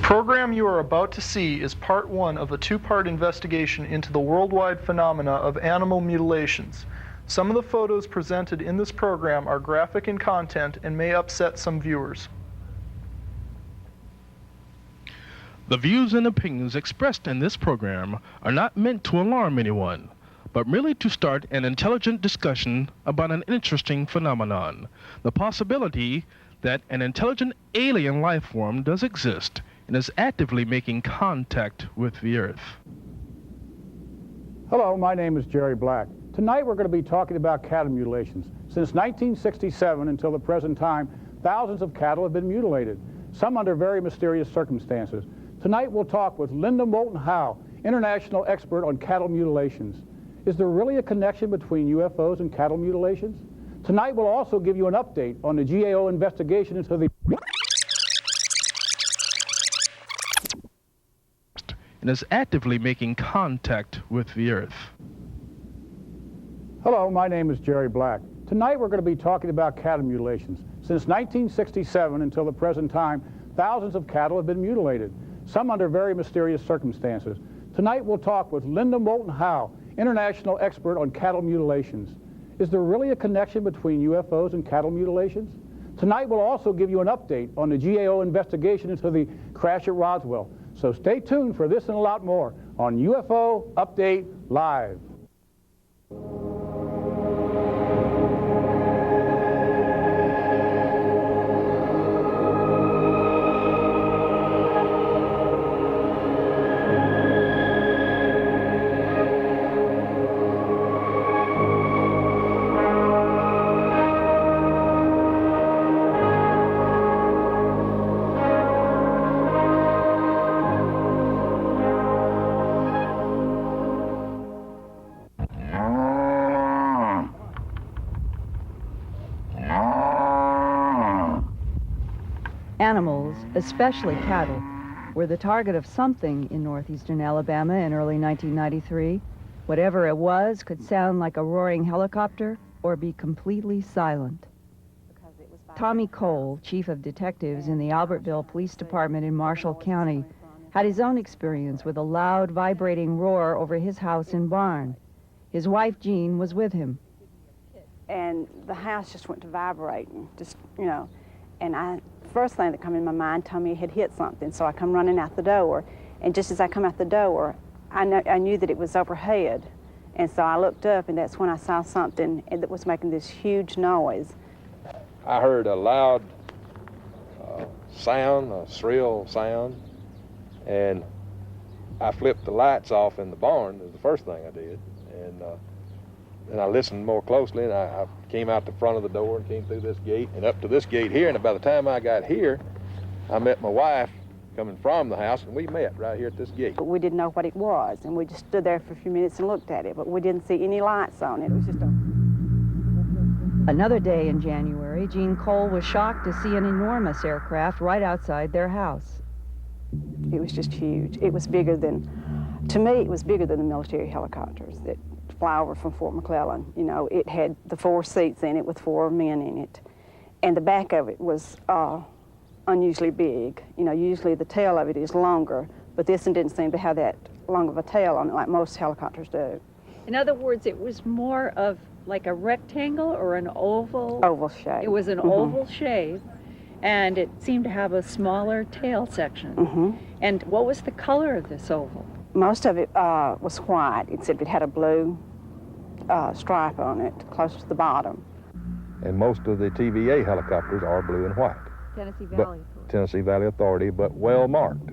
program you are about to see is part one of a two-part investigation into the worldwide phenomena of animal mutilations. Some of the photos presented in this program are graphic in content and may upset some viewers. The views and opinions expressed in this program are not meant to alarm anyone, but merely to start an intelligent discussion about an interesting phenomenon, the possibility that an intelligent alien life form does exist and is actively making contact with the Earth. Hello, my name is Jerry Black. Tonight we're going to be talking about cattle mutilations. Since 1967 until the present time, thousands of cattle have been mutilated, some under very mysterious circumstances. Tonight we'll talk with Linda Moulton Howe, international expert on cattle mutilations. Is there really a connection between UFOs and cattle mutilations? Tonight we'll also give you an update on the GAO investigation into the and is actively making contact with the Earth. Hello, my name is Jerry Black. Tonight we're going to be talking about cattle mutilations. Since 1967 until the present time, thousands of cattle have been mutilated, some under very mysterious circumstances. Tonight we'll talk with Linda Moulton Howe, international expert on cattle mutilations. Is there really a connection between UFOs and cattle mutilations? Tonight we'll also give you an update on the GAO investigation into the crash at Roswell. So stay tuned for this and a lot more on UFO Update Live. Animals, especially cattle, were the target of something in northeastern Alabama in early 1993. Whatever it was could sound like a roaring helicopter or be completely silent. Tommy Cole, chief of detectives in the Albertville Police Department in Marshall County, had his own experience with a loud, vibrating roar over his house and barn. His wife, Jean, was with him. And the house just went to vibrating, just, you know, and first thing that come in my mind told me it had hit something, so I come running out the door, and just as I come out the door, I knew that it was overhead, and so I looked up, and that's when I saw something that was making this huge noise. I heard a loud sound, a shrill sound, and I flipped the lights off in the barn. It was the first thing I did, and I listened more closely, and I came out the front of the door and came through this gate and up to this gate here, and by the time I got here, I met my wife coming from the house, and we met right here at this gate. But we didn't know what it was, and we just stood there for a few minutes and looked at it, but we didn't see any lights on it. It was just a... Another day in January, Jean Cole was shocked to see an enormous aircraft right outside their house. It was just huge. It was bigger than, to me, it was bigger than the military helicopters that fly over from Fort McClellan. You know, it had the 4 seats in it with 4 men in it. And the back of it was unusually big. You know, usually the tail of it is longer, but this one didn't seem to have that long of a tail on it like most helicopters do. In other words, it was more of like a rectangle or an oval? Oval shape. It was an oval shape, and it seemed to have a smaller tail section. And what was the color of this oval? Most of it was white, except it had a blue stripe on it close to the bottom. And most of the TVA helicopters are blue and white. Tennessee Valley Authority. Tennessee Valley Authority, but well marked.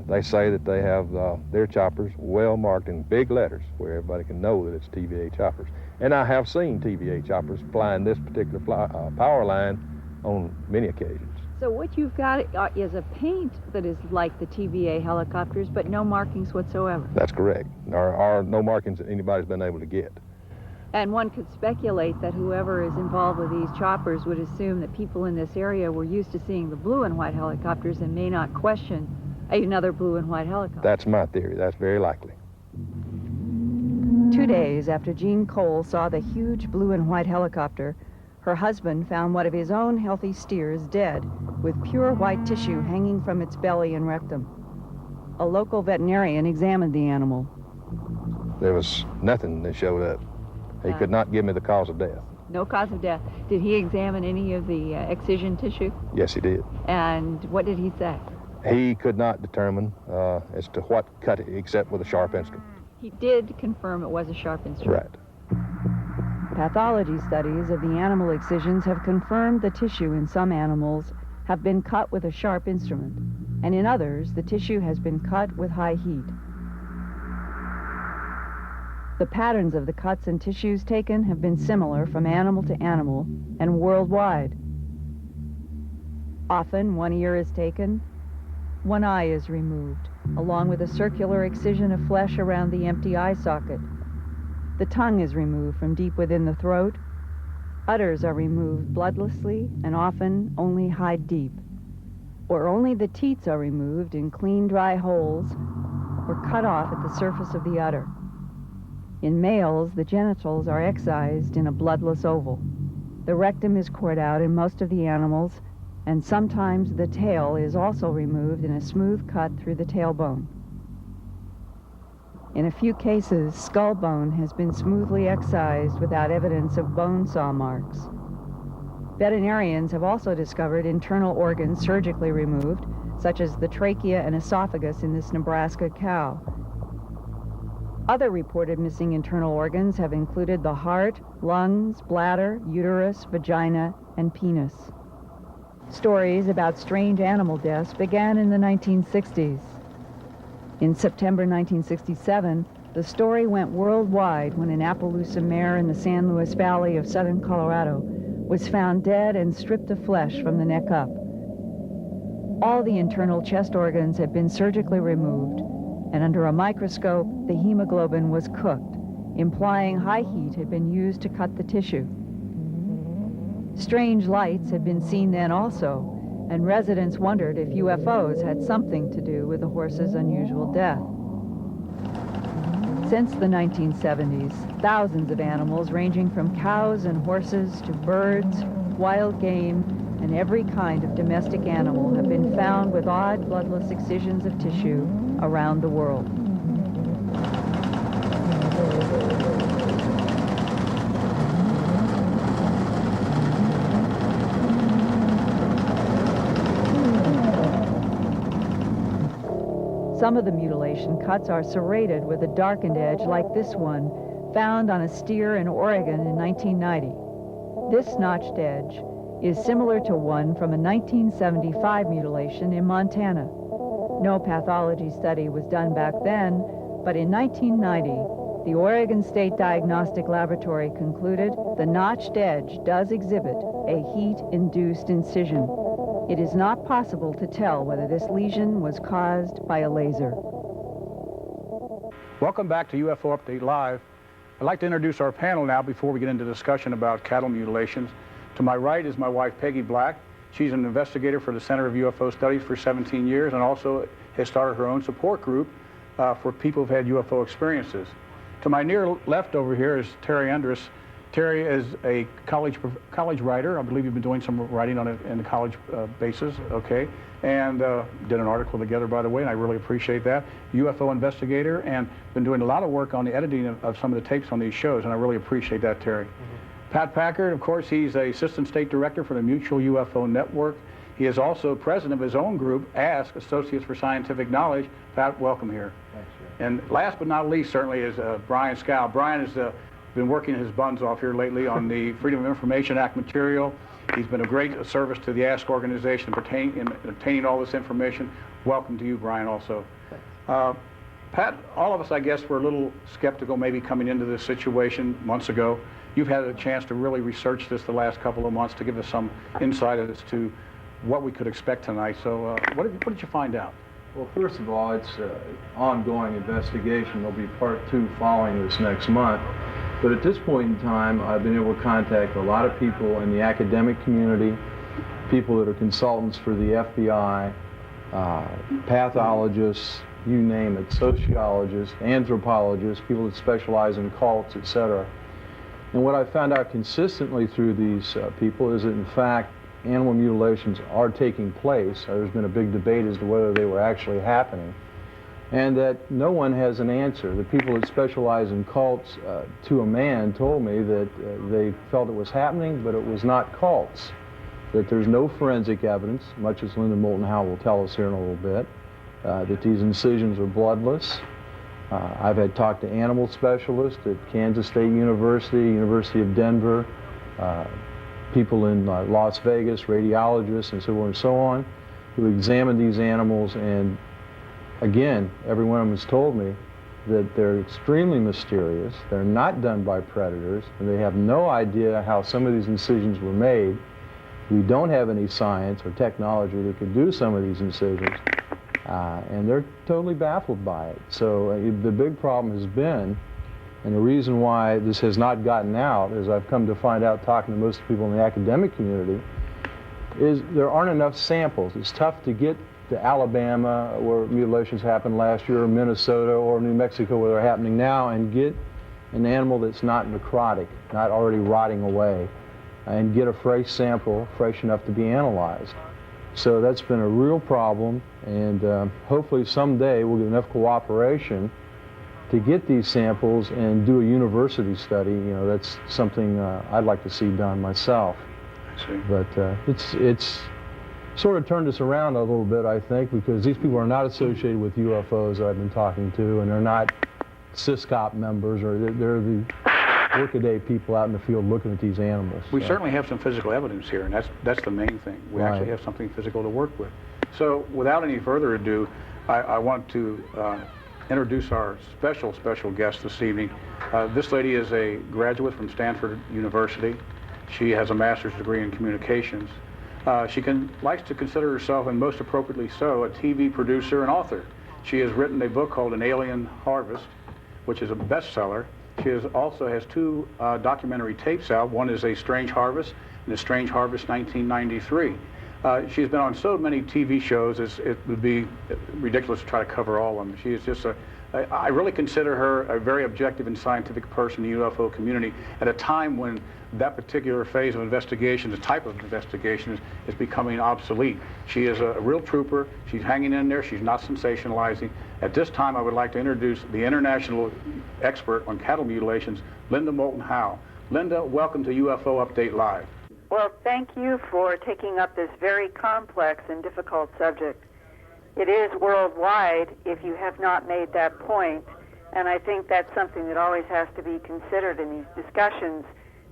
They say that they have their choppers well marked in big letters where everybody can know that it's TVA choppers. And I have seen TVA choppers flying this particular power line on many occasions. So what you've got is a paint that is like the TVA helicopters, but no markings whatsoever. That's correct. There are no markings that anybody's been able to get. And one could speculate that whoever is involved with these choppers would assume that people in this area were used to seeing the blue and white helicopters and may not question another blue and white helicopter. That's my theory. That's very likely. 2 days after Jean Cole saw the huge blue and white helicopter, her husband found one of his own healthy steers dead with pure white tissue hanging from its belly and rectum. A local veterinarian examined the animal. There was nothing that showed up. He could not give me the cause of death. No cause of death. Did he examine any of the excision tissue? Yes, he did. And what did he say? He could not determine as to what cut it, except with a sharp instrument. He did confirm it was a sharp instrument. Right. Pathology studies of the animal excisions have confirmed the tissue in some animals have been cut with a sharp instrument, and in others, the tissue has been cut with high heat. The patterns of the cuts and tissues taken have been similar from animal to animal and worldwide. Often, one ear is taken, one eye is removed, along with a circular excision of flesh around the empty eye socket. The tongue is removed from deep within the throat. Udders are removed bloodlessly and often only hide deep. Or only the teats are removed in clean, dry holes or cut off at the surface of the udder. In males, the genitals are excised in a bloodless oval. The rectum is cored out in most of the animals, and sometimes the tail is also removed in a smooth cut through the tailbone. In a few cases, skull bone has been smoothly excised without evidence of bone saw marks. Veterinarians have also discovered internal organs surgically removed, such as the trachea and esophagus in this Nebraska cow. Other reported missing internal organs have included the heart, lungs, bladder, uterus, vagina, and penis. Stories about strange animal deaths began in the 1960s. In September 1967, the story went worldwide when an Appaloosa mare in the San Luis Valley of southern Colorado was found dead and stripped of flesh from the neck up. All the internal chest organs had been surgically removed, and under a microscope, the hemoglobin was cooked, implying high heat had been used to cut the tissue. Strange lights had been seen then also, and residents wondered if UFOs had something to do with the horse's unusual death. Since the 1970s, thousands of animals ranging from cows and horses to birds, wild game, and every kind of domestic animal have been found with odd bloodless excisions of tissue around the world. Some of the mutilation cuts are serrated with a darkened edge like this one, found on a steer in Oregon in 1990. This notched edge is similar to one from a 1975 mutilation in Montana. No pathology study was done back then, but in 1990, the Oregon State Diagnostic Laboratory concluded the notched edge does exhibit a heat-induced incision. It is not possible to tell whether this lesion was caused by a laser. Welcome back to UFO Update Live. I'd like to introduce our panel now before we get into discussion about cattle mutilations. To my right is my wife, Peggy Black. She's an investigator for the Center of UFO Studies for 17 years and also has started her own support group for people who've had UFO experiences. To my near left over here is Terry Andrus. Terry is a college writer. I believe you've been doing some writing on it in the college basis, okay? And did an article together, by the way, and I really appreciate that. UFO investigator, and been doing a lot of work on the editing of some of the tapes on these shows, and I really appreciate that, Terry. Pat Packard, of course, he's a Assistant State Director for the Mutual UFO Network. He is also president of his own group, ASK, Associates for Scientific Knowledge. Pat, welcome here. Thanks, Jerry. And last but not least, certainly, is Brian Scow. Brian has been working his buns off here lately on the Freedom of Information Act material. He's been a great service to the ASK organization in obtaining all this information. Welcome to you, Brian, also. Pat, all of us, I guess, were a little skeptical maybe coming into this situation months ago. You've had a chance to really research this the last couple of months to give us some insight as to what we could expect tonight. So what did you find out? Well, first of all, it's an ongoing investigation. There'll be part 2 following this next month. But at this point in time, I've been able to contact a lot of people in the academic community, people that are consultants for the FBI, pathologists, you name it, sociologists, anthropologists, people that specialize in cults, etc. And what I found out consistently through these people is that, in fact, animal mutilations are taking place. There's been a big debate as to whether they were actually happening, and that no one has an answer. The people that specialize in cults, to a man, told me that they felt it was happening, but it was not cults, that there's no forensic evidence, much as Linda Moulton Howe will tell us here in a little bit, that these incisions are bloodless. I've had talked to animal specialists at Kansas State University, University of Denver, people in Las Vegas, radiologists and so on and so on, who examine these animals, and again, every one of them has told me that they're extremely mysterious, they're not done by predators, and they have no idea how some of these incisions were made. We don't have any science or technology that could do some of these incisions, and they're totally baffled by it. So the big problem has been, and the reason why this has not gotten out, as I've come to find out talking to most people in the academic community, is there aren't enough samples. It's tough to get to Alabama, where mutilations happened last year, or Minnesota, or New Mexico, where they're happening now, and get an animal that's not necrotic, not already rotting away, and get a fresh sample, fresh enough to be analyzed. So that's been a real problem, and hopefully someday we'll get enough cooperation to get these samples and do a university study. You know, that's something I'd like to see done myself. I see. But it's sort of turned us around a little bit, I think, because these people are not associated with UFOs that I've been talking to, and they're not CISCOP members, or they're the workaday people out in the field looking at these animals. We certainly have some physical evidence here, and that's the main thing. We actually have something physical to work with. So without any further ado, I want to introduce our special guest this evening. This lady is a graduate from Stanford University. She has a master's degree in communications. She likes to consider herself, and most appropriately so, a TV producer and author. She has written a book called Unnatural Harvests, which is a bestseller. She also has two documentary tapes out. One is A Strange Harvest and A Strange Harvest 1993. She's been on so many TV shows, it would be ridiculous to try to cover all of them. She is just I really consider her a very objective and scientific person in the UFO community at a time when that particular phase of investigation, the type of investigation, is becoming obsolete. She is a real trooper. She's hanging in there. She's not sensationalizing. At this time, I would like to introduce the international expert on cattle mutilations, Linda Moulton Howe. Linda, welcome to UFO Update Live. Well, thank you for taking up this very complex and difficult subject. It is worldwide, if you have not made that point, and I think that's something that always has to be considered in these discussions,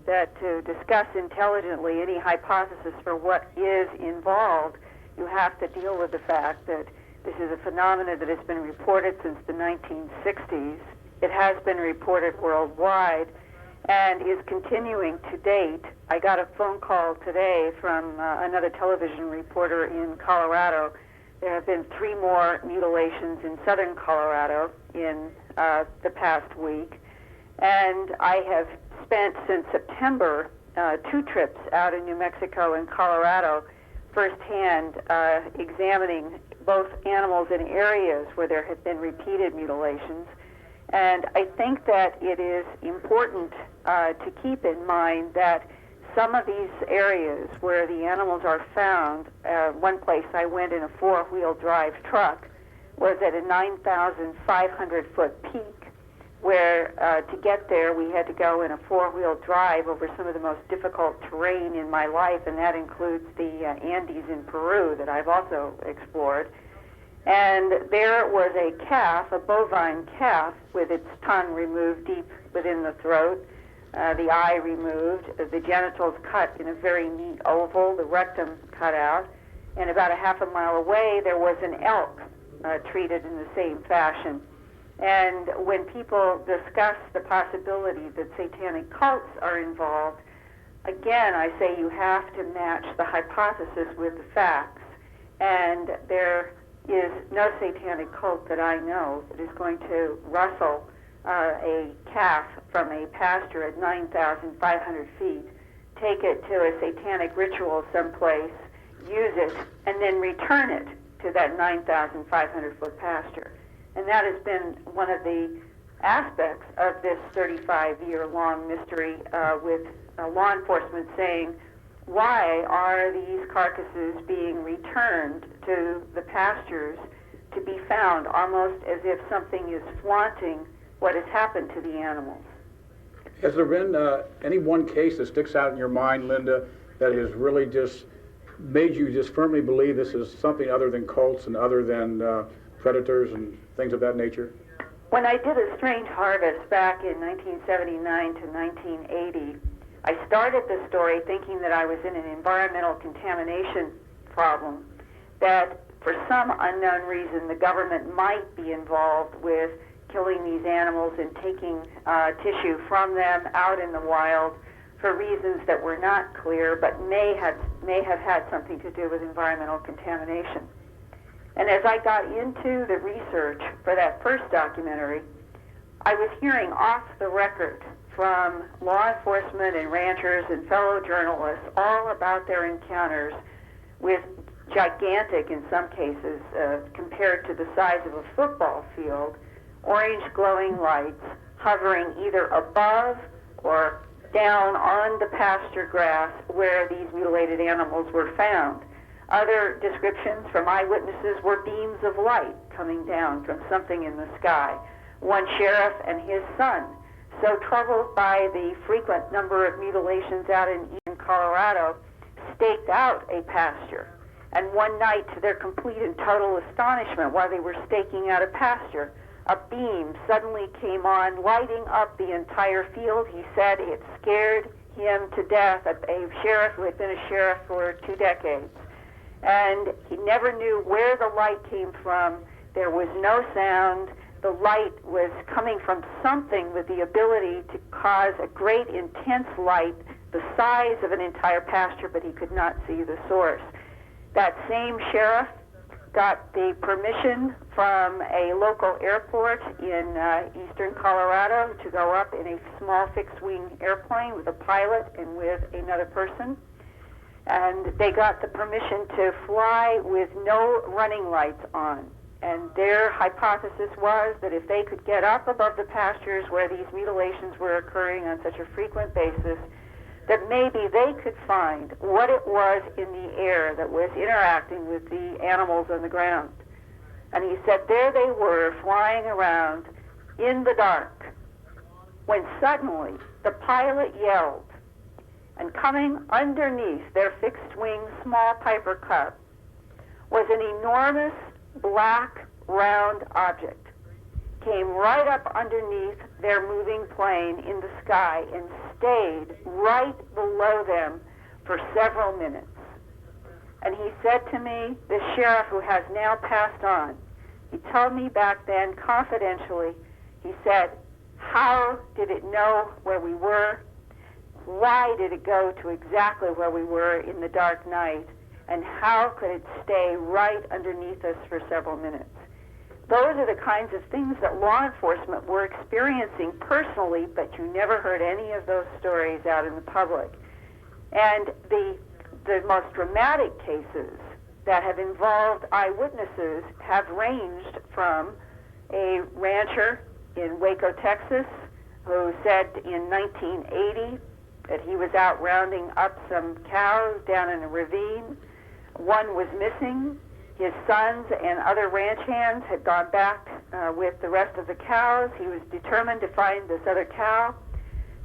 that to discuss intelligently any hypothesis for what is involved, you have to deal with the fact that this is a phenomenon that has been reported since the 1960s. It has been reported worldwide and is continuing to date. I got a phone call today from another television reporter in Colorado. There have been 3 more mutilations in southern Colorado in the past week. And I have spent since September 2 trips out in New Mexico and Colorado firsthand examining both animals in areas where there have been repeated mutilations. And I think that it is important to keep in mind that some of these areas where the animals are found, one place I went in a 4-wheel drive truck, was at a 9,500-foot peak, where to get there we had to go in a 4-wheel drive over some of the most difficult terrain in my life, and that includes the Andes in Peru that I've also explored. And there was a calf, a bovine calf, with its tongue removed deep within the throat, the eye removed, the genitals cut in a very neat oval, the rectum cut out, and about a half a mile away there was an elk treated in the same fashion. And when people discuss the possibility that satanic cults are involved, again, I say you have to match the hypothesis with the facts. And there is no satanic cult that I know that is going to rustle a calf from a pasture at 9,500 feet, take it to a satanic ritual someplace, use it, and then return it to that 9,500-foot pasture. And that has been one of the aspects of this 35-year-long mystery with law enforcement saying, why are these carcasses being returned to the pastures to be found almost as if something is flaunting what has happened to the animals? Has there been any one case that sticks out in your mind, Linda, that has really just made you just firmly believe this is something other than cults and other than predators and things of that nature? When I did A Strange Harvest back in 1979 to 1980, I started the story thinking that I was in an environmental contamination problem, that for some unknown reason the government might be involved with killing these animals and taking tissue from them out in the wild for reasons that were not clear, but may have had something to do with environmental contamination. And as I got into the research for that first documentary, I was hearing off the record from law enforcement and ranchers and fellow journalists all about their encounters with gigantic, in some cases, compared to the size of a football field, orange glowing lights hovering either above or down on the pasture grass where these mutilated animals were found. Other descriptions from eyewitnesses were beams of light coming down from something in the sky. One sheriff and his son, so troubled by the frequent number of mutilations out in eastern Colorado, staked out a pasture. And one night, to their complete and total astonishment, while they were staking out a pasture, a beam suddenly came on, lighting up the entire field. He said it scared him to death, a sheriff who had been a sheriff for 2 decades. And he never knew where the light came from. There was no sound. The light was coming from something with the ability to cause a great intense light the size of an entire pasture, but he could not see the source. That same sheriff got the permission from a local airport in eastern Colorado to go up in a small fixed-wing airplane with a pilot and with another person. And they got the permission to fly with no running lights on. And their hypothesis was that if they could get up above the pastures where these mutilations were occurring on such a frequent basis, that maybe they could find what it was in the air that was interacting with the animals on the ground. And he said there they were flying around in the dark when suddenly the pilot yelled, and coming underneath their fixed-wing small Piper Cub was an enormous black round object. Came right up underneath their moving plane in the sky and stayed right below them for several minutes. And he said to me, the sheriff who has now passed on, he told me back then confidentially, he said, how did it know where we were? Why did it go to exactly where we were in the dark night? And how could it stay right underneath us for several minutes? Those are the kinds of things that law enforcement were experiencing personally, but you never heard any of those stories out in the public. And the most dramatic cases that have involved eyewitnesses have ranged from a rancher in Waco, Texas, who said in 1980 that he was out rounding up some cows down in a ravine. One was missing. His sons and other ranch hands had gone back with the rest of the cows. He was determined to find this other cow.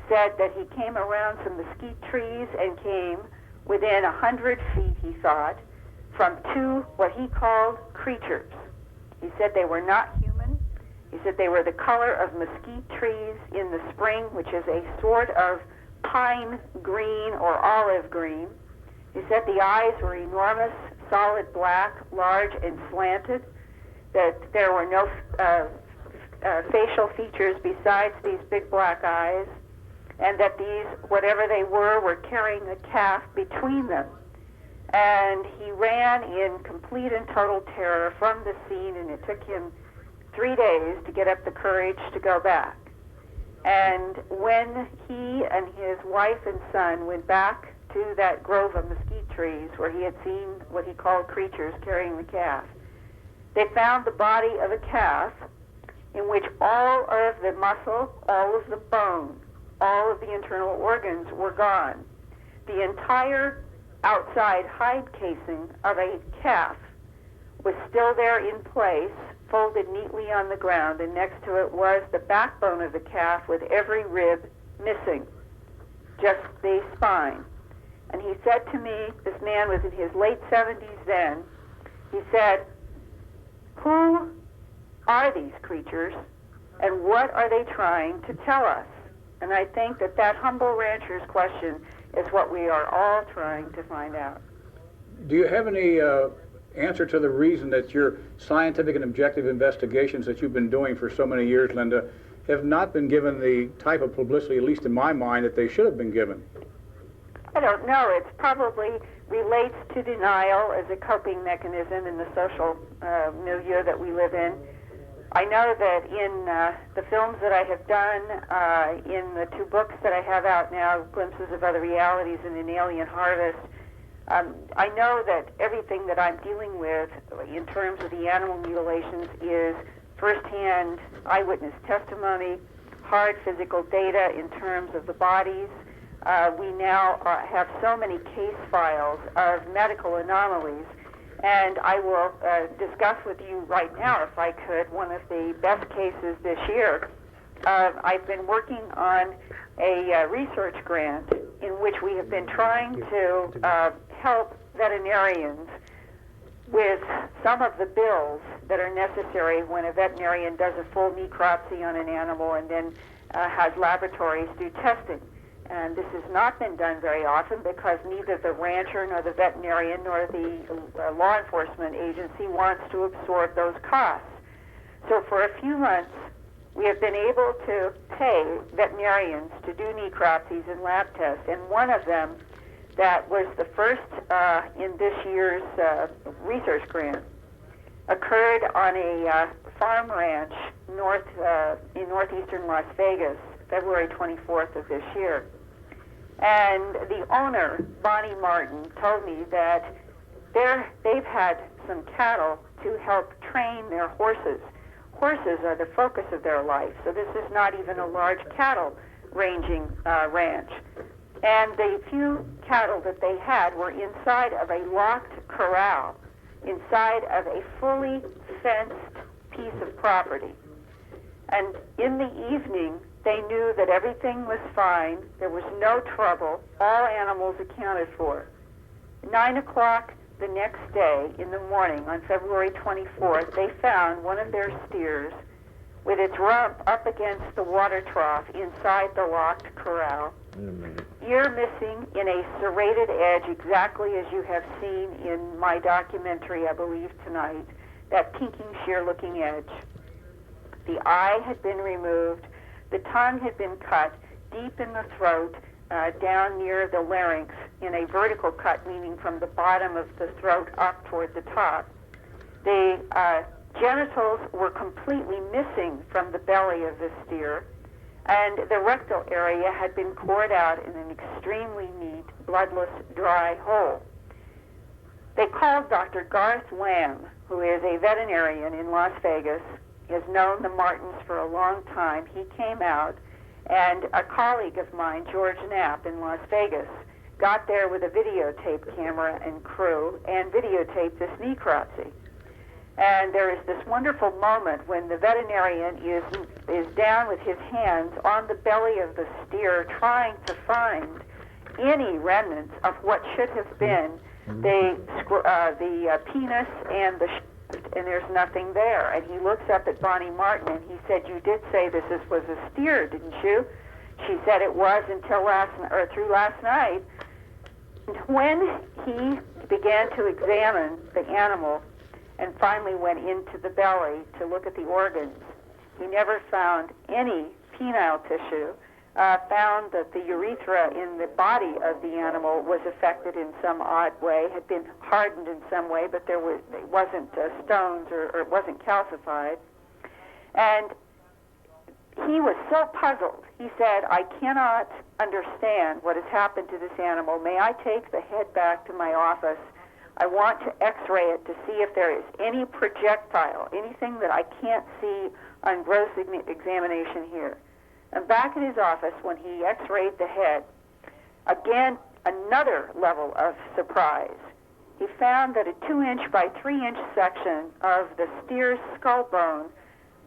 Said that he came around some mesquite trees and came within 100 feet, he thought, from 2 what he called creatures. He said they were not human. He said they were the color of mesquite trees in the spring, which is a sort of pine green or olive green. He said the eyes were enormous, solid black, large and slanted, that there were no facial features besides these big black eyes, and that these, whatever they were carrying a calf between them. And he ran in complete and total terror from the scene, and it took him 3 days to get up the courage to go back. And when he and his wife and son went back to that grove of mesquite trees where he had seen what he called creatures carrying the calf, they found the body of a calf in which all of the muscle, all of the bone, all of the internal organs were gone. The entire outside hide casing of a calf was still there in place, folded neatly on the ground, and next to it was the backbone of the calf with every rib missing, just the spine. And he said to me, this man was in his late 70s then, he said, "Who are these creatures, and what are they trying to tell us?" And I think that that humble rancher's question is what we are all trying to find out. Do you have any answer to the reason that your scientific and objective investigations that you've been doing for so many years, Linda, have not been given the type of publicity, at least in my mind, that they should have been given? I don't know. It probably relates to denial as a coping mechanism in the social milieu that we live in. I know that in the films that I have done, in the 2 books that I have out now, Glimpses of Other Realities and An Alien Harvest, I know that everything that I'm dealing with in terms of the animal mutilations is firsthand eyewitness testimony, hard physical data in terms of the bodies. We now have so many case files of medical anomalies, and I will discuss with you right now, if I could, one of the best cases this year. I've been working on a research grant in which we have been trying to help veterinarians with some of the bills that are necessary when a veterinarian does a full necropsy on an animal and then has laboratories do testing. And this has not been done very often because neither the rancher nor the veterinarian nor the law enforcement agency wants to absorb those costs. So for a few months, we have been able to pay veterinarians to do necropsies and lab tests, and one of them that was the first in this year's research grant occurred on a farm ranch in northeastern Las Vegas, February 24th of this year. And the owner, Bonnie Martin, told me that they've had some cattle to help train their horses. Horses are the focus of their life, so this is not even a large cattle ranging ranch. And the few cattle that they had were inside of a locked corral, inside of a fully fenced piece of property. And in the evening, they knew that everything was fine, there was no trouble, all animals accounted for. 9 o'clock the next day in the morning, on February 24th, they found one of their steers with its rump up against the water trough inside the locked corral, ear missing in a serrated edge exactly as you have seen in my documentary, I believe, tonight, that pinking shear-looking edge. The eye had been removed, the tongue had been cut deep in the throat, down near the larynx in a vertical cut, meaning from the bottom of the throat up toward the top. The genitals were completely missing from the belly of the steer, and the rectal area had been cored out in an extremely neat, bloodless, dry hole. They called Dr. Garth Lamb, who is a veterinarian in Las Vegas. He has known the Martins for a long time. He came out, and a colleague of mine, George Knapp in Las Vegas, got there with a videotape camera and crew and videotaped this necropsy. And there is this wonderful moment when the veterinarian is down with his hands on the belly of the steer trying to find any remnants of what should have been the penis and the and there's nothing there. And he looks up at Bonnie Martin and he said, "You did say this was a steer, didn't you?" She said it was until through last night. And when he began to examine the animal and finally went into the belly to look at the organs, he never found any penile tissue, found that the urethra in the body of the animal was affected in some odd way, had been hardened in some way, but it wasn't stones or it wasn't calcified. And he was so puzzled. He said, "I cannot understand what has happened to this animal. May I take the head back to my office? I want to x-ray it to see if there is any projectile, anything that I can't see on gross examination here." And back at his office, when he x-rayed the head, again, a another level of surprise. He found that a 2-inch by 3-inch section of the steer's skull bone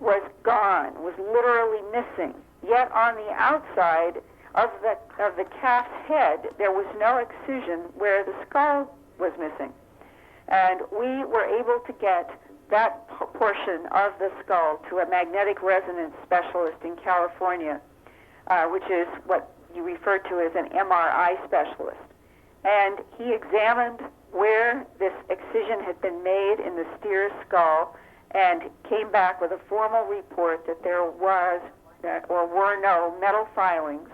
was gone, was literally missing. Yet on the outside of the calf's head, there was no excision where the skull was missing. And we were able to get that portion of the skull to a magnetic resonance specialist in California, which is what you refer to as an MRI specialist. And he examined where this excision had been made in the steer's skull and came back with a formal report that there was or were no metal filings.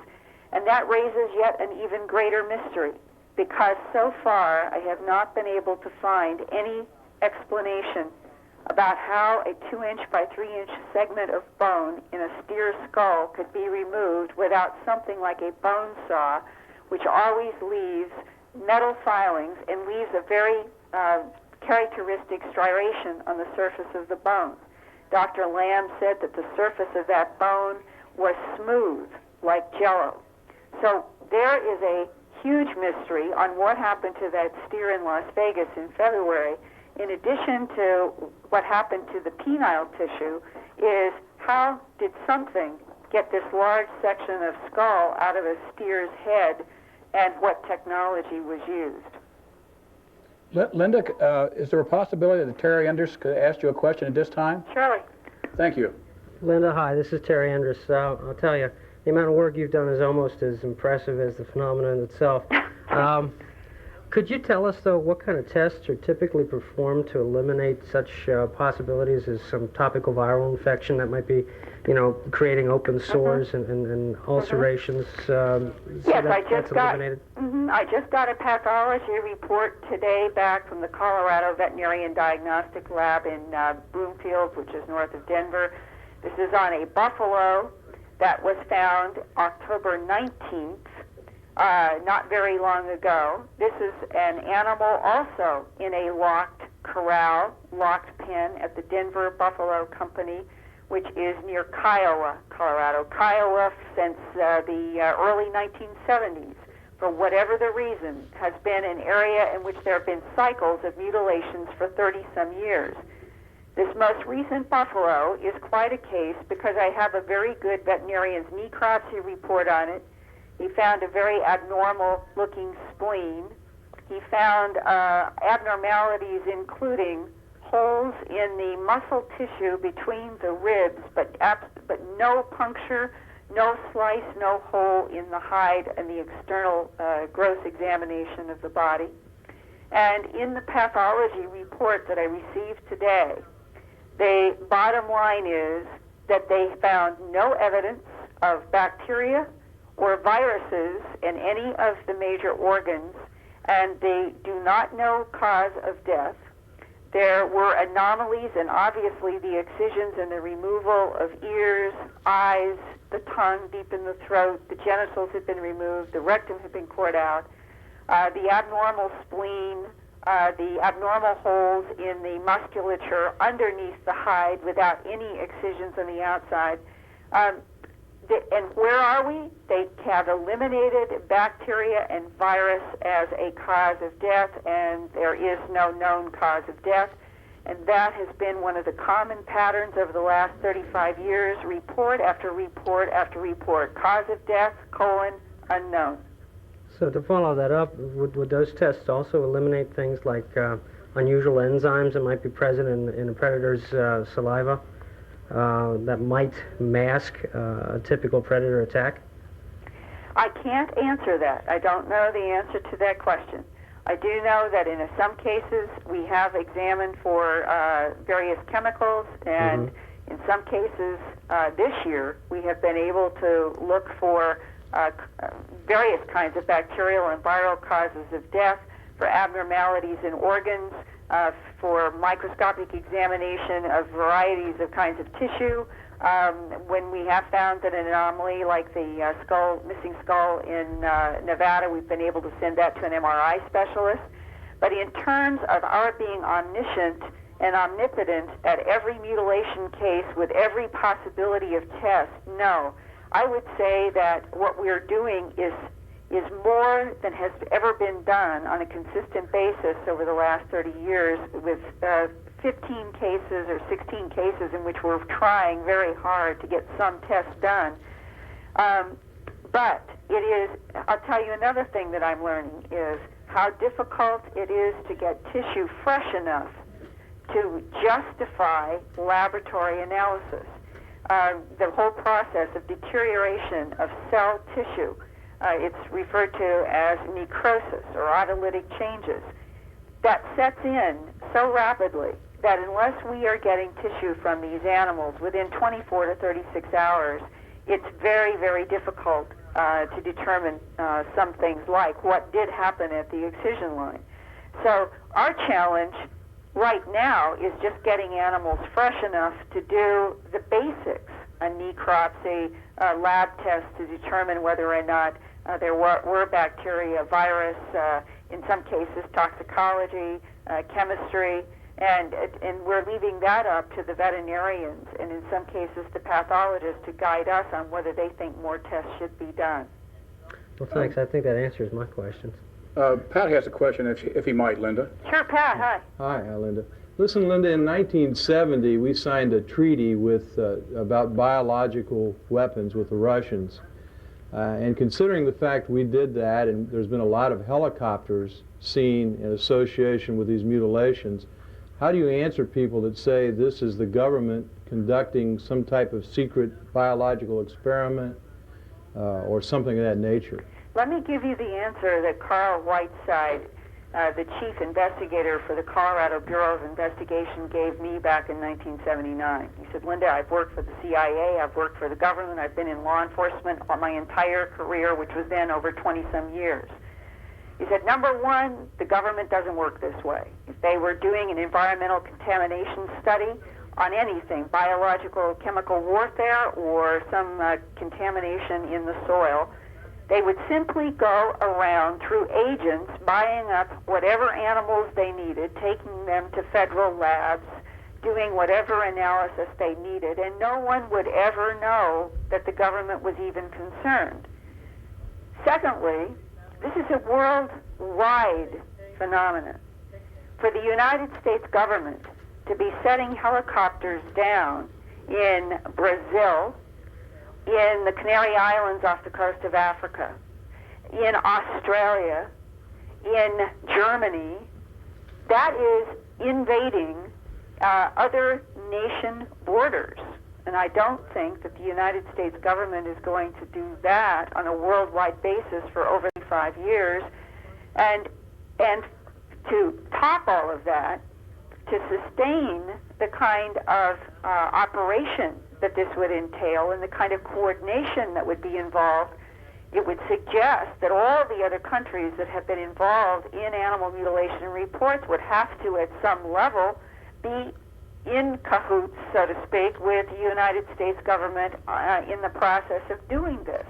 And that raises yet an even greater mystery, because so far I have not been able to find any explanation about how a 2-inch by 3-inch segment of bone in a steer's skull could be removed without something like a bone saw, which always leaves metal filings and leaves a very characteristic striation on the surface of the bone. Dr. Lamb said that the surface of that bone was smooth, like jello. So there is a huge mystery on what happened to that steer in Las Vegas in February. In addition to what happened to the penile tissue, is how did something get this large section of skull out of a steer's head, and what technology was used? Linda, is there a possibility that Terry Enders could ask you a question at this time? Surely. Thank you. Linda, hi, this is Terry Enders. I'll tell you, the amount of work you've done is almost as impressive as the phenomenon itself. Could you tell us, though, what kind of tests are typically performed to eliminate such possibilities as some topical viral infection that might be, creating open sores and ulcerations? Yes, I just got a pathology report today back from the Colorado Veterinarian Diagnostic Lab in Broomfield, which is north of Denver. This is on a buffalo that was found October 19th. Not very long ago. This is an animal also in a locked corral, locked pen at the Denver Buffalo Company, which is near Kiowa, Colorado. Kiowa, since the early 1970s, for whatever the reason, has been an area in which there have been cycles of mutilations for 30-some years. This most recent buffalo is quite a case because I have a very good veterinarian's necropsy report on it. He found a very abnormal-looking spleen. He found abnormalities including holes in the muscle tissue between the ribs, but no puncture, no slice, no hole in the hide and the external gross examination of the body. And in the pathology report that I received today, the bottom line is that they found no evidence of bacteria or viruses in any of the major organs, and they do not know cause of death. There were anomalies, and obviously the excisions and the removal of ears, eyes, the tongue deep in the throat, the genitals had been removed, the rectum had been cored out, the abnormal spleen, the abnormal holes in the musculature underneath the hide without any excisions on the outside. And where are we? They have eliminated bacteria and virus as a cause of death, and there is no known cause of death. And that has been one of the common patterns over the last 35 years, report after report after report. Cause of death, unknown. So to follow that up, would those tests also eliminate things like unusual enzymes that might be present in a predator's saliva? That might mask a typical predator attack? I can't answer that. I don't know the answer to that question. I do know that in some cases we have examined for various chemicals, and in some cases this year we have been able to look for various kinds of bacterial and viral causes of death, for abnormalities in organs, for microscopic examination of varieties of kinds of tissue. When we have found that an anomaly like the missing skull in Nevada, we've been able to send that to an MRI specialist. But in terms of our being omniscient and omnipotent at every mutilation case with every possibility of test, no. I would say that what we're doing is is more than has ever been done on a consistent basis over the last 30 years, with 15 cases or 16 cases in which we're trying very hard to get some tests done. But it is, I'll tell you another thing that I'm learning is how difficult it is to get tissue fresh enough to justify laboratory analysis. The whole process of deterioration of cell tissue, it's referred to as necrosis or autolytic changes, that sets in so rapidly that unless we are getting tissue from these animals within 24 to 36 hours, it's very, very difficult to determine some things like what did happen at the excision line. So our challenge right now is just getting animals fresh enough to do the basics, a necropsy, lab test to determine whether or not there were bacteria, virus, in some cases toxicology, chemistry, and we're leaving that up to the veterinarians and in some cases the pathologists to guide us on whether they think more tests should be done. Well, thanks. I think that answers my questions. Pat has a question, if he might, Linda. Sure, Pat, hi. Hi, Linda. Listen, Linda, in 1970, we signed a treaty with about biological weapons with the Russians. And considering the fact we did that, and there's been a lot of helicopters seen in association with these mutilations, how do you answer people that say this is the government conducting some type of secret biological experiment or something of that nature? Let me give you the answer that Carl Whiteside, the chief investigator for the Colorado Bureau of Investigation, gave me back in 1979. He said, Linda, I've worked for the CIA, I've worked for the government, I've been in law enforcement my entire career, which was then over 20-some years. He said, number one, the government doesn't work this way. If they were doing an environmental contamination study on anything, biological, chemical warfare, or some contamination in the soil, they would simply go around through agents buying up whatever animals they needed, taking them to federal labs, doing whatever analysis they needed, and no one would ever know that the government was even concerned. Secondly, this is a worldwide phenomenon. For the United States government to be setting helicopters down in Brazil, in the Canary Islands off the coast of Africa, in Australia, in Germany, that is invading other nation borders. And I don't think that the United States government is going to do that on a worldwide basis for over 5 years. And to top all of that, to sustain the kind of operation that this would entail and the kind of coordination that would be involved, it would suggest that all the other countries that have been involved in animal mutilation reports would have to, at some level, be in cahoots, so to speak, with the United States government in the process of doing this.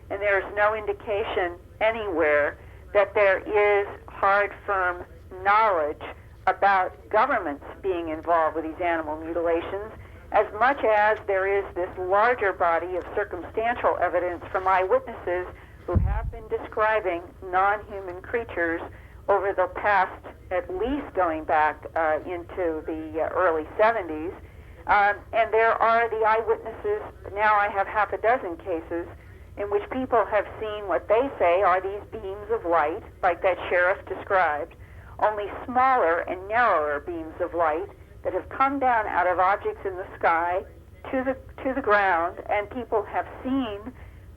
And there's no indication anywhere that there is hard, firm knowledge about governments being involved with these animal mutilations, as much as there is this larger body of circumstantial evidence from eyewitnesses who have been describing non-human creatures over the past, at least going back into the early 70s. And there are the eyewitnesses, now I have half a dozen cases, in which people have seen what they say are these beams of light, like that sheriff described, only smaller and narrower beams of light that have come down out of objects in the sky to the ground, and people have seen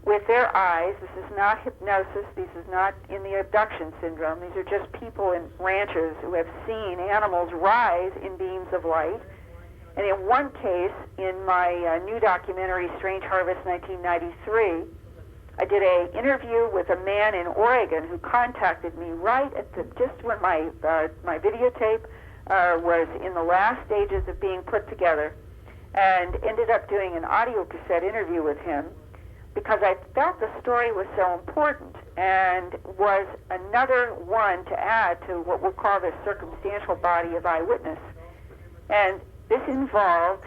with their eyes. This is not hypnosis, this is not in the abduction syndrome, these are just people in ranches who have seen animals rise in beams of light. And in one case, in my new documentary, Strange Harvest 1993, I did an interview with a man in Oregon who contacted me right at just when my videotape was in the last stages of being put together, and ended up doing an audio cassette interview with him because I felt the story was so important and was another one to add to what we'll call this circumstantial body of eyewitness. And this involved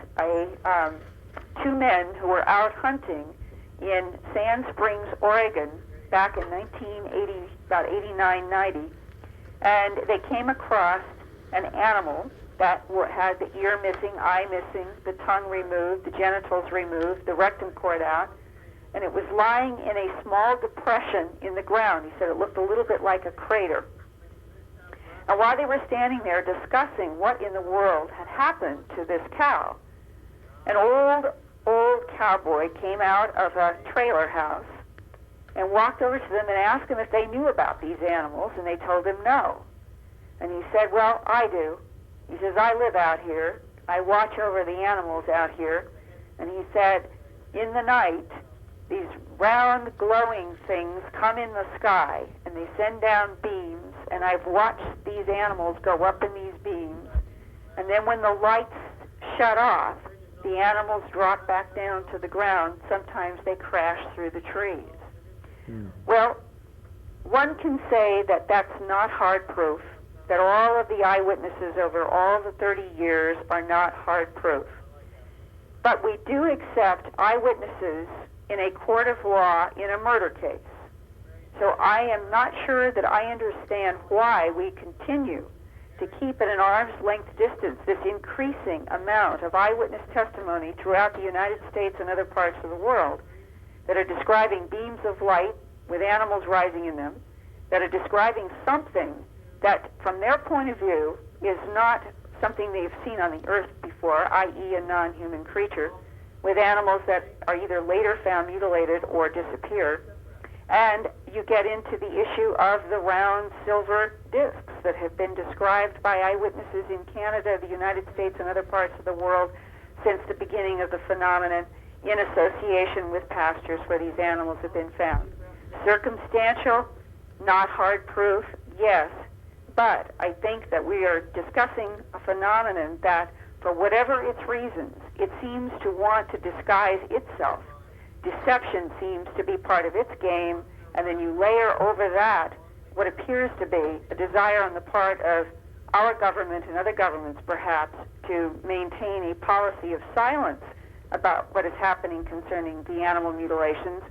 two men who were out hunting in Sand Springs, Oregon, back in 1980, about 89, 90, and they came across an animal that had the ear missing, eye missing, the tongue removed, the genitals removed, the rectum cord out, and it was lying in a small depression in the ground. He said it looked a little bit like a crater. And while they were standing there discussing what in the world had happened to this cow, an old cowboy came out of a trailer house and walked over to them and asked them if they knew about these animals, and they told him no. And he said, well, I do. He says, I live out here. I watch over the animals out here. And he said, in the night, these round glowing things come in the sky, and they send down beams, and I've watched these animals go up in these beams, and then when the lights shut off, the animals drop back down to the ground. Sometimes they crash through the trees. Well, one can say that that's not hard proof, that all of the eyewitnesses over all the 30 years are not hard proof. But we do accept eyewitnesses in a court of law in a murder case. So I am not sure that I understand why we continue to keep at an arm's length distance this increasing amount of eyewitness testimony throughout the United States and other parts of the world that are describing beams of light with animals rising in them, that are describing something that, from their point of view, is not something they've seen on the earth before, i.e. a non-human creature, with animals that are either later found mutilated or disappeared. And you get into the issue of the round silver discs that have been described by eyewitnesses in Canada, the United States, and other parts of the world since the beginning of the phenomenon, in association with pastures where these animals have been found. Circumstantial, not hard proof, yes, but I think that we are discussing a phenomenon that, for whatever its reasons, it seems to want to disguise itself. Deception seems to be part of its game, and then you layer over that what appears to be a desire on the part of our government and other governments, perhaps, to maintain a policy of silence about what is happening concerning the animal mutilations.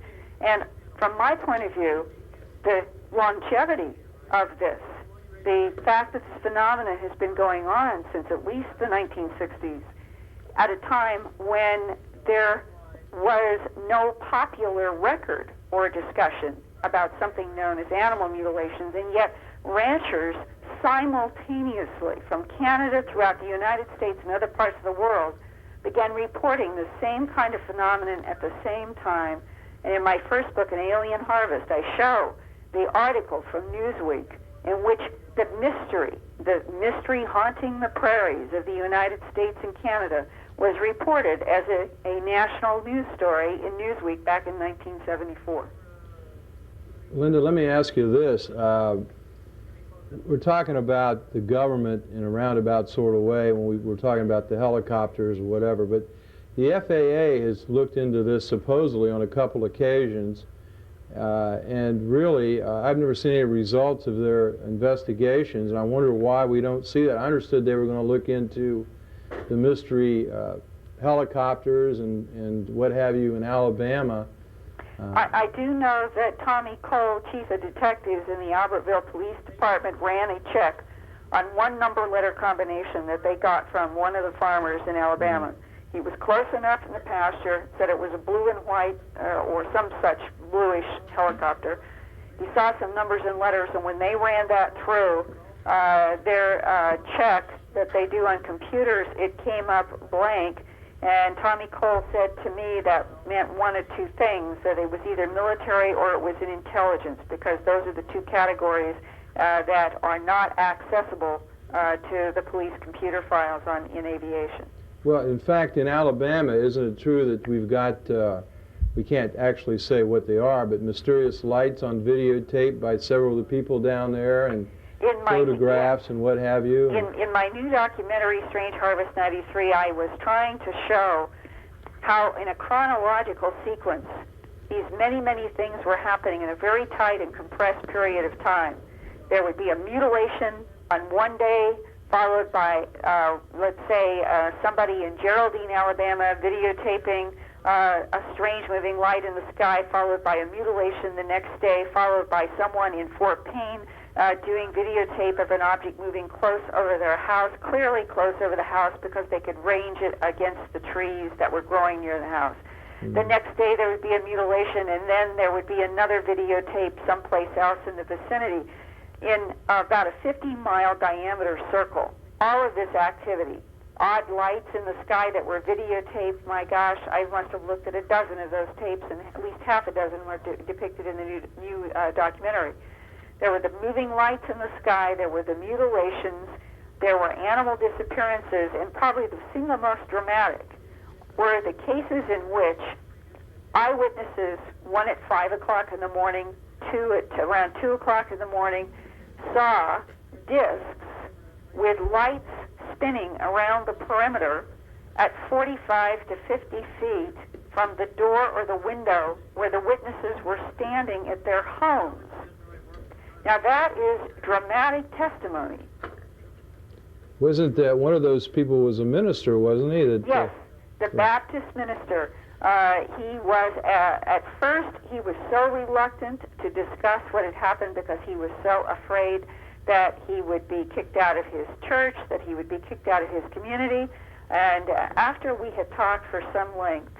And from my point of view, the longevity of this, the fact that this phenomenon has been going on since at least the 1960s, at a time when there was no popular record or discussion about something known as animal mutilations, and yet ranchers simultaneously from Canada throughout the United States and other parts of the world began reporting the same kind of phenomenon at the same time. And in my first book, An Alien Harvest, I show the article from Newsweek in which the mystery haunting the prairies of the United States and Canada was reported as a national news story in Newsweek back in 1974. Linda, let me ask you this. We're talking about the government in a roundabout sort of way when we're talking about the helicopters or whatever, but the FAA has looked into this supposedly on a couple occasions, and really I've never seen any results of their investigations, and I wonder why we don't see that. I understood they were going to look into the mystery helicopters and what have you in Alabama. I do know that Tommy Cole, chief of detectives in the Albertville Police Department, ran a check on one number letter combination that they got from one of the farmers in Alabama. He was close enough in the pasture, said it was a blue and white or some such bluish helicopter. He saw some numbers and letters, and when they ran that through their check that they do on computers, it came up blank. And Tommy Cole said to me that meant one of two things, that it was either military or it was in intelligence, because those are the two categories that are not accessible to the police computer files in aviation. Well, in fact, in Alabama, isn't it true that we've got, we can't actually say what they are, but mysterious lights on videotape by several of the people down there, and photographs and what have you? In my new documentary, Strange Harvest 93, I was trying to show how, in a chronological sequence, these many, many things were happening in a very tight and compressed period of time. There would be a mutilation on one day, followed by, let's say, somebody in Geraldine, Alabama, videotaping a strange moving light in the sky, followed by a mutilation the next day, followed by someone in Fort Payne doing videotape of an object moving close over their house, clearly close over the house because they could range it against the trees that were growing near the house. The next day there would be a mutilation, and then there would be another videotape someplace else in the vicinity in about a 50-mile diameter circle. All of this activity. Odd lights in the sky that were videotaped. My gosh, I must have looked at a dozen of those tapes, and at least half a dozen were depicted in the new documentary. There were the moving lights in the sky, there were the mutilations, there were animal disappearances, and probably the single most dramatic were the cases in which eyewitnesses, one at 5 o'clock in the morning, two at around 2 o'clock in the morning, saw discs with lights spinning around the perimeter at 45 to 50 feet from the door or the window where the witnesses were standing at their homes. Now that is dramatic testimony. Wasn't that one of those people was a minister, wasn't he? Yes, the Baptist minister. He was, at first, he was so reluctant to discuss what had happened because he was so afraid that he would be kicked out of his church, that he would be kicked out of his community. And after we had talked for some length,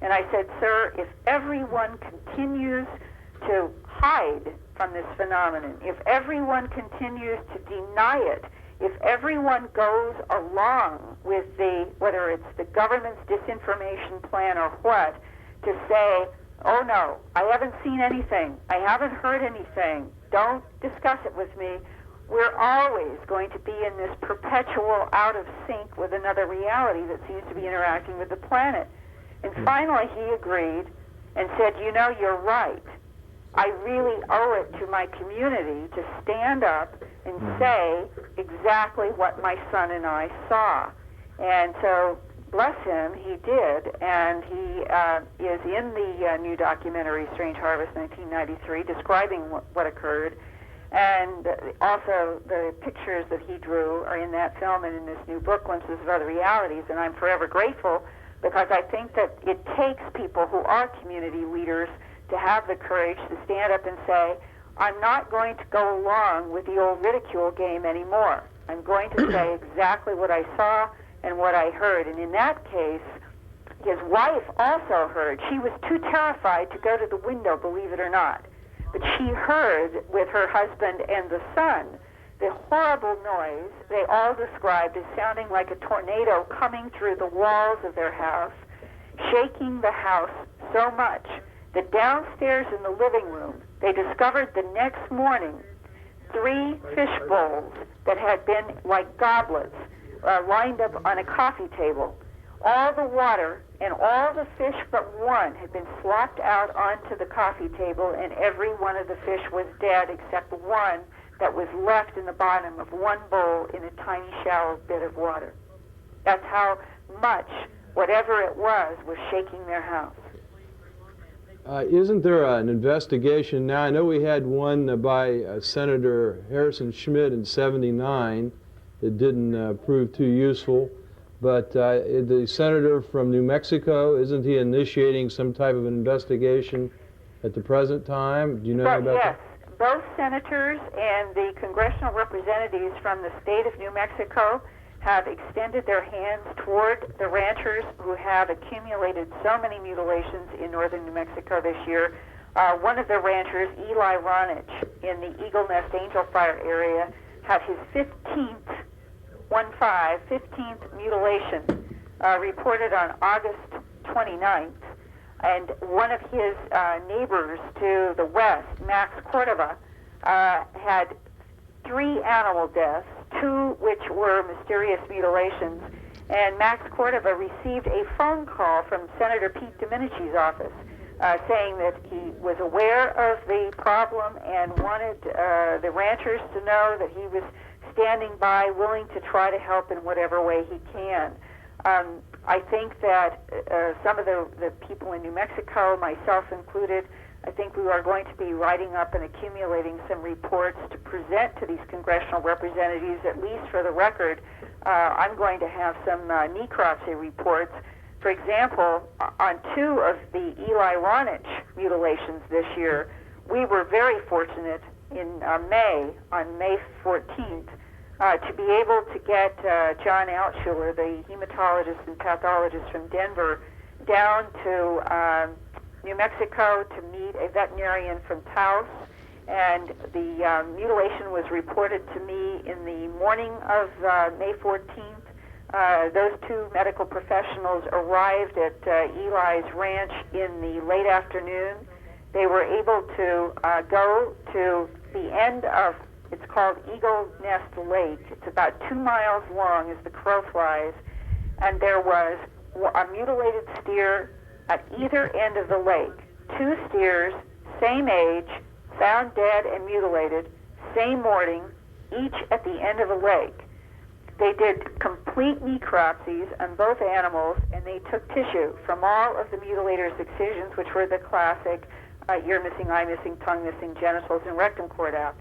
and I said, sir, if everyone continues to hide from this phenomenon, if everyone continues to deny it, if everyone goes along with whether it's the government's disinformation plan or what, to say, oh no, I haven't seen anything, I haven't heard anything, don't discuss it with me, we're always going to be in this perpetual out of sync with another reality that seems to be interacting with the planet. And finally he agreed and said, you know, you're right. I really owe it to my community to stand up and say exactly what my son and I saw. And so, bless him, he did, and he is in the new documentary, Strange Harvest 1993, describing what occurred. And also the pictures that he drew are in that film and in this new book, Glimpses of Other Realities, and I'm forever grateful because I think that it takes people who are community leaders to have the courage to stand up and say, I'm not going to go along with the old ridicule game anymore. I'm going to say exactly what I saw and what I heard. And in that case, his wife also heard. She was too terrified to go to the window, believe it or not. But she heard with her husband and the son the horrible noise they all described as sounding like a tornado coming through the walls of their house, shaking the house so much that downstairs in the living room, they discovered the next morning 3 fish bowls that had been like goblets lined up on a coffee table. All the water and all the fish but one had been slopped out onto the coffee table, and every one of the fish was dead except one that was left in the bottom of one bowl in a tiny shallow bit of water. That's how much whatever it was shaking their house. Isn't there an investigation now? I know we had one by Senator Harrison Schmitt in '79. It didn't prove too useful. But the senator from New Mexico, isn't he initiating some type of an investigation at the present time? Do you know about that? Yes, both senators and the congressional representatives from the state of New Mexico have extended their hands toward the ranchers who have accumulated so many mutilations in northern New Mexico this year. One of the ranchers, Eli Ronich, in the Eagle Nest Angel Fire area, had his 15th mutilation reported on August 29th. And one of his neighbors to the west, Max Cordova, had 3 animal deaths, 2 which were mysterious mutilations. And Max Cordova received a phone call from Senator Pete Domenici's office saying that he was aware of the problem and wanted the ranchers to know that he was standing by, willing to try to help in whatever way he can. I think that some of the people in New Mexico, myself included, I think we are going to be writing up and accumulating some reports to present to these congressional representatives, at least for the record. I'm going to have some necropsy reports For example, on 2 of the Eli Ronich mutilations this year, we were very fortunate in May, on May 14th, to be able to get John Altshuler, the hematologist and pathologist from Denver, down to New Mexico to meet a veterinarian from Taos. And the mutilation was reported to me in the morning of May 14th. Those 2 medical professionals arrived at Eli's ranch in the late afternoon. They were able to go to the end of, it's called Eagle Nest Lake. It's about 2 miles long as the crow flies, and there was a mutilated steer at either end of the lake. 2 steers, same age, found dead and mutilated, same morning, each at the end of the lake. They did complete necropsies on both animals, and they took tissue from all of the mutilator's excisions, which were the classic ear missing, eye missing, tongue missing, genitals, and rectum cord out.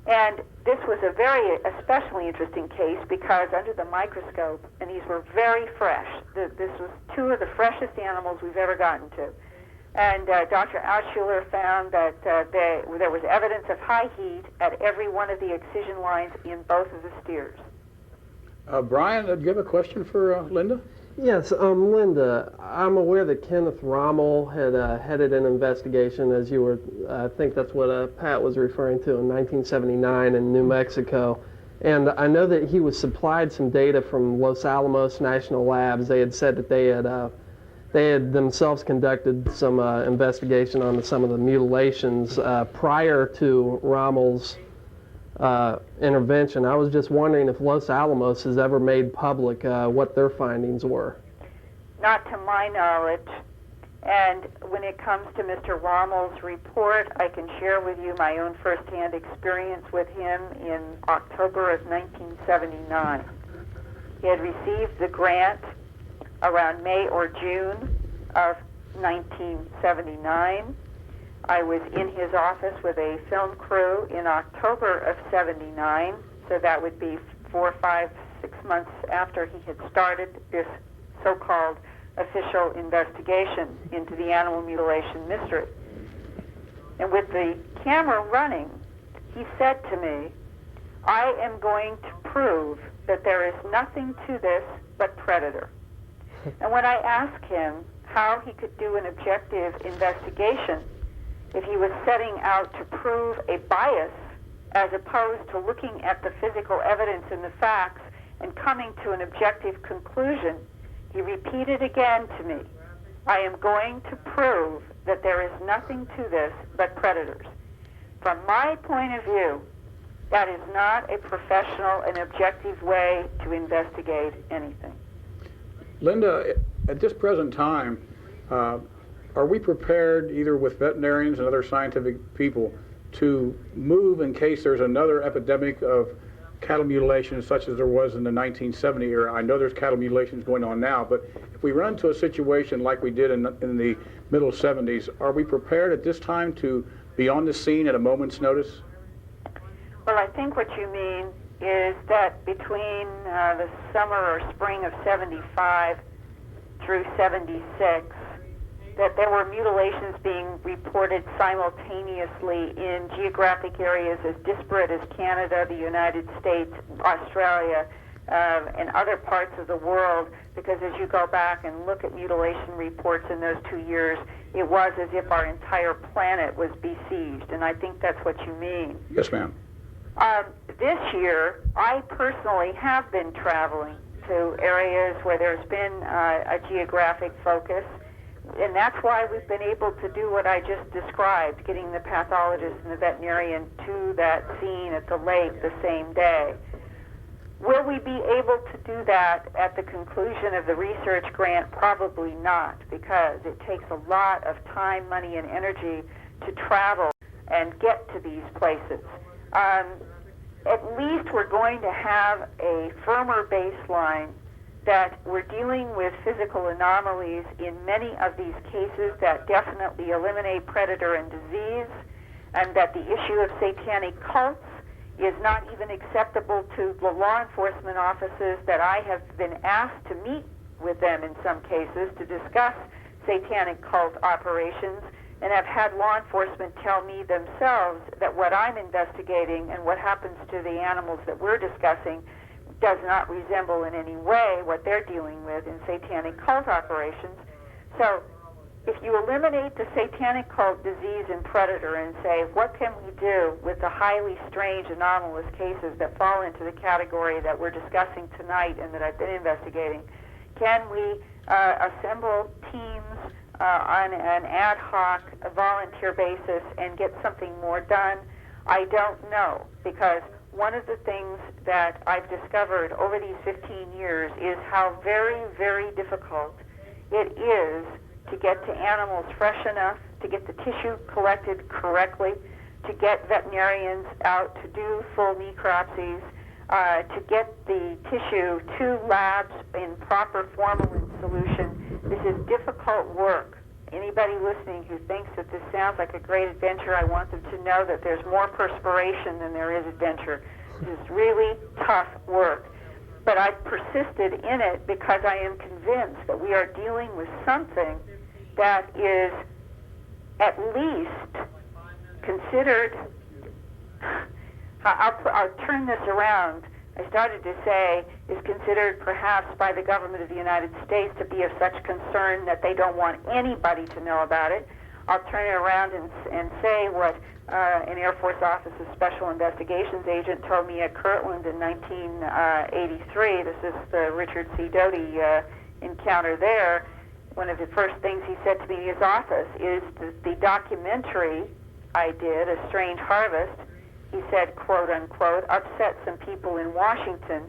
And this was a very especially interesting case because under the microscope, and these were very fresh, this was 2 of the freshest animals we've ever gotten to. And Dr. Altshuler found that there was evidence of high heat at every one of the excision lines in both of the steers. Brian, do you have a question for Linda? Yes, Linda, I'm aware that Kenneth Rommel had headed an investigation, as you were, I think that's what Pat was referring to, in 1979 in New Mexico. And I know that he was supplied some data from Los Alamos National Labs. They had said that they had themselves conducted some investigation on some of the mutilations prior to Rommel's intervention. I was just wondering if Los Alamos has ever made public what their findings were. Not to my knowledge. And when it comes to Mr. Rommel's report, I can share with you my own firsthand experience with him in October of 1979. He had received the grant around May or June of 1979. I was in his office with a film crew in October of 79, so that would be 4, 5, 6 months after he had started this so-called official investigation into the animal mutilation mystery. And with the camera running, he said to me, "I am going to prove that there is nothing to this but predator." And when I asked him how he could do an objective investigation, if he was setting out to prove a bias as opposed to looking at the physical evidence and the facts and coming to an objective conclusion, he repeated again to me, "I am going to prove that there is nothing to this but predators." From my point of view, that is not a professional and objective way to investigate anything. Linda, at this present time, are we prepared, either with veterinarians and other scientific people, to move in case there's another epidemic of cattle mutilation such as there was in the 1970 era? I know there's cattle mutilations going on now, but if we run into a situation like we did in the middle 70s, are we prepared at this time to be on the scene at a moment's notice? Well, I think what you mean is that between the summer or spring of 75 through 76, that there were mutilations being reported simultaneously in geographic areas as disparate as Canada, the United States, Australia, and other parts of the world, because as you go back and look at mutilation reports in those 2 years, it was as if our entire planet was besieged, and I think that's what you mean. Yes, ma'am. This year, I personally have been traveling to areas where there's been a geographic focus, and that's why we've been able to do what I just described, getting the pathologist and the veterinarian to that scene at the lake the same day. Will we be able to do that at the conclusion of the research grant? Probably not, because it takes a lot of time, money, and energy to travel and get to these places. At least we're going to have a firmer baseline that we're dealing with physical anomalies in many of these cases that definitely eliminate predator and disease, and that the issue of satanic cults is not even acceptable to the law enforcement officers that I have been asked to meet with them in some cases to discuss satanic cult operations, and have had law enforcement tell me themselves that what I'm investigating and what happens to the animals that we're discussing does not resemble in any way what they're dealing with in satanic cult operations. So if you eliminate the satanic cult disease and predator and say, what can we do with the highly strange, anomalous cases that fall into the category that we're discussing tonight and that I've been investigating, can we assemble teams on an ad hoc, volunteer basis and get something more done? I don't know, because one of the things that I've discovered over these 15 years is how very, very difficult it is to get to animals fresh enough, to get the tissue collected correctly, to get veterinarians out to do full necropsies, to get the tissue to labs in proper formalin solution. This is difficult work. Anybody listening who thinks that this sounds like a great adventure, I want them to know that there's more perspiration than there is adventure. This is really tough work. But I've persisted in it because I am convinced that we are dealing with something that is at least considered, I'll turn this around. I started to say is considered perhaps by the government of the United States to be of such concern that they don't want anybody to know about it. I'll turn it around and say what an Air Force Office of Special Investigations agent told me at Kirtland in 1983. This is the Richard C. Doty encounter there. One of the first things he said to me in his office is the documentary I did, A Strange Harvest, he said, quote unquote, upset some people in Washington.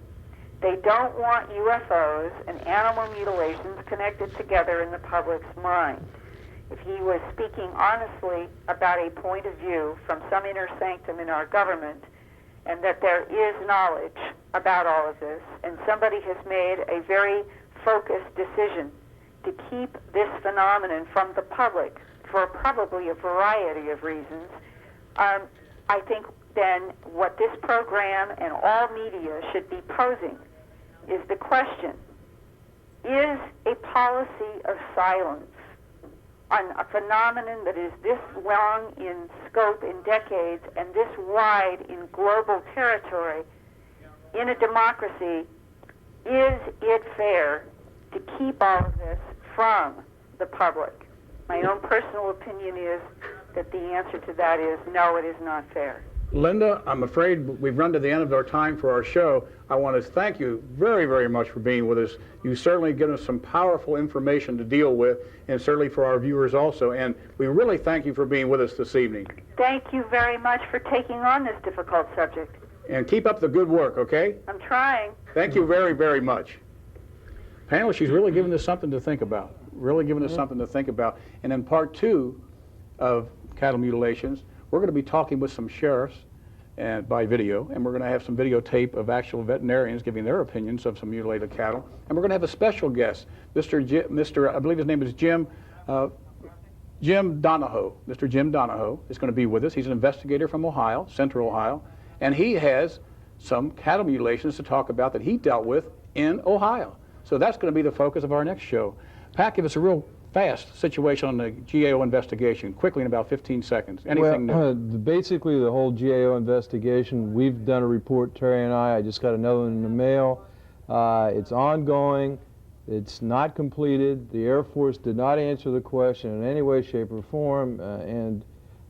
They don't want UFOs and animal mutilations connected together in the public's mind. If he was speaking honestly about a point of view from some inner sanctum in our government, and that there is knowledge about all of this, and somebody has made a very focused decision to keep this phenomenon from the public for probably a variety of reasons, I think then what this program and all media should be posing is the question, is a policy of silence on a phenomenon that is this long in scope in decades and this wide in global territory in a democracy, is it fair to keep all of this from the public? My own personal opinion is that the answer to that is no, it is not fair. Linda, I'm afraid we've run to the end of our time for our show. I want to thank you very, very much for being with us. You certainly given us some powerful information to deal with, and certainly for our viewers also. And we really thank you for being with us this evening. Thank you very much for taking on this difficult subject. And keep up the good work, okay? I'm trying. Thank you very, very much. Panelists, she's really given us something to think about. Really given us something to think about. And in part 2 of cattle mutilations, we're going to be talking with some sheriffs and by video, and we're going to have some videotape of actual veterinarians giving their opinions of some mutilated cattle. And we're going to have a special guest, Mr. I believe his name is Jim Donahoe. Mr. Jim Donahoe is going to be with us. He's an investigator from Ohio, Central Ohio, and he has some cattle mutilations to talk about that he dealt with in Ohio. So that's going to be the focus of our next show. Pat, give us a real fast situation on the GAO investigation, quickly in about 15 seconds. Anything new? Basically, the whole GAO investigation, we've done a report, Terry and I just got another one in the mail. It's ongoing. It's not completed. The Air Force did not answer the question in any way, shape, or form, and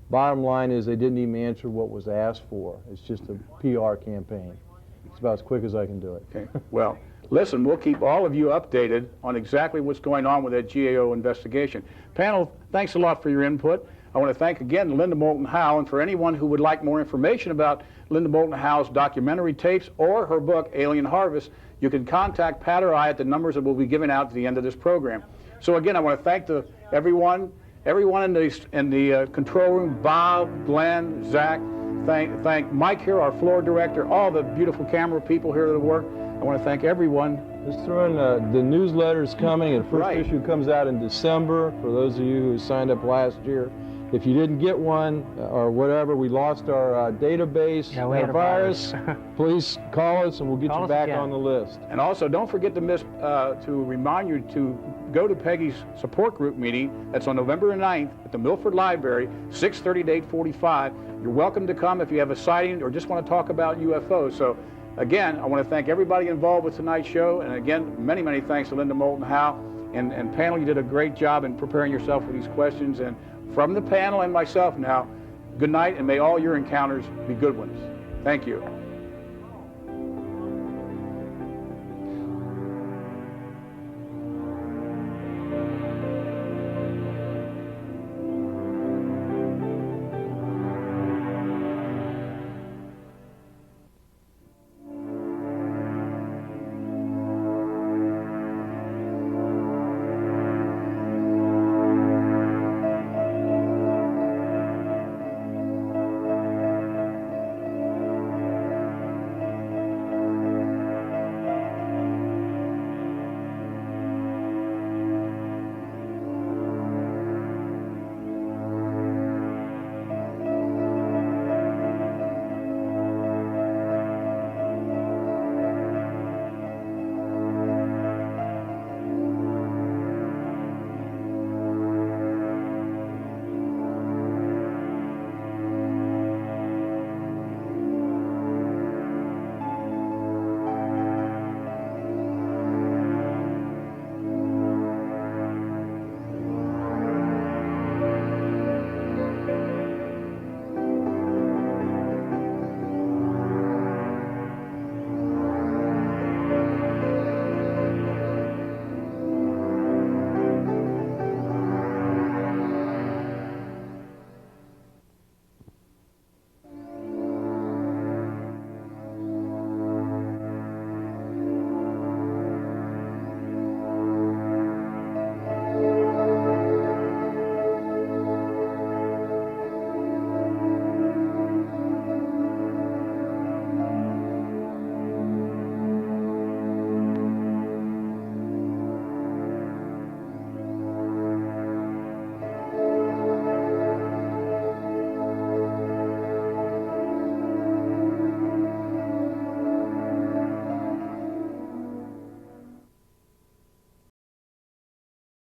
bottom line is they didn't even answer what was asked for. It's just a PR campaign. It's about as quick as I can do it. Okay. Well, listen, we'll keep all of you updated on exactly what's going on with that GAO investigation. Panel, thanks a lot for your input. I want to thank again Linda Moulton Howe, and for anyone who would like more information about Linda Moulton Howe's documentary tapes or her book, Alien Harvest, you can contact Pat or I at the numbers that will be given out at the end of this program. So again, I want to thank everyone in the control room, Bob, Glenn, Zach. Thank Mike here, our floor director, all the beautiful camera people here that work. I want to thank everyone. Just throw in the newsletter's coming, and first issue comes out in December for those of you who signed up last year. If you didn't get one or whatever, we lost our database, Yeah, we had our a virus, please call us and we'll get Call you us back again. on the list. And also, don't forget to remind you to go to Peggy's support group meeting. That's on November 9th at the Milford Library, 6:30 to 8:45. You're welcome to come if you have a sighting or just want to talk about UFOs. So again, I want to thank everybody involved with tonight's show. And again, many, many thanks to Linda Moulton Howe. And panel, you did a great job in preparing yourself for these questions. And from the panel and myself now, good night, and may all your encounters be good ones. Thank you.